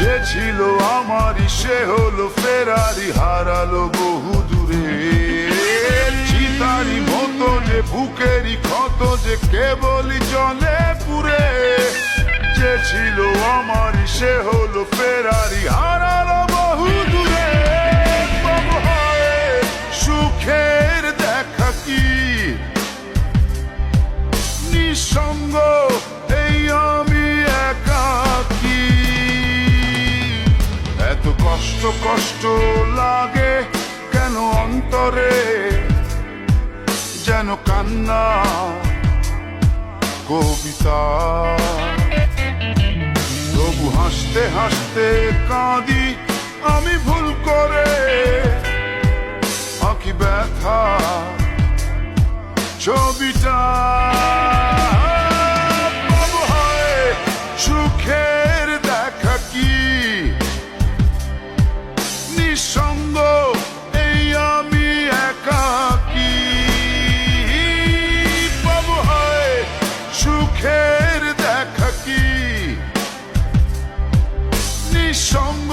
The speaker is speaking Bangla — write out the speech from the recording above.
যে ছিল আমারই সে হলো ফেরারি, হারালো বহু দূরে। চিতারি মতো যে বুকেরই ক্ষত যে কেবলই জলে পুরে। যে ছিল আমারই সে হলো ফেরারি, হারালো বহু দূরে। বাবু হয় সুখের দেখা কি নিঃসঙ্গ এই আমি একাকী। এত কষ্ট কষ্ট লাগে কেন অন্তরে, যেন কান্না কবিতা। তবু হাসতে হাসতে কাঁদি আমি ভুল করে, আঁকি ব্যথা ছবিটা। বাবু হয় সুখের দেখা কি নিঃসঙ্গ এই আমি একাকী। বাবু হয় সুখের দেখা কি নিঃসঙ্গ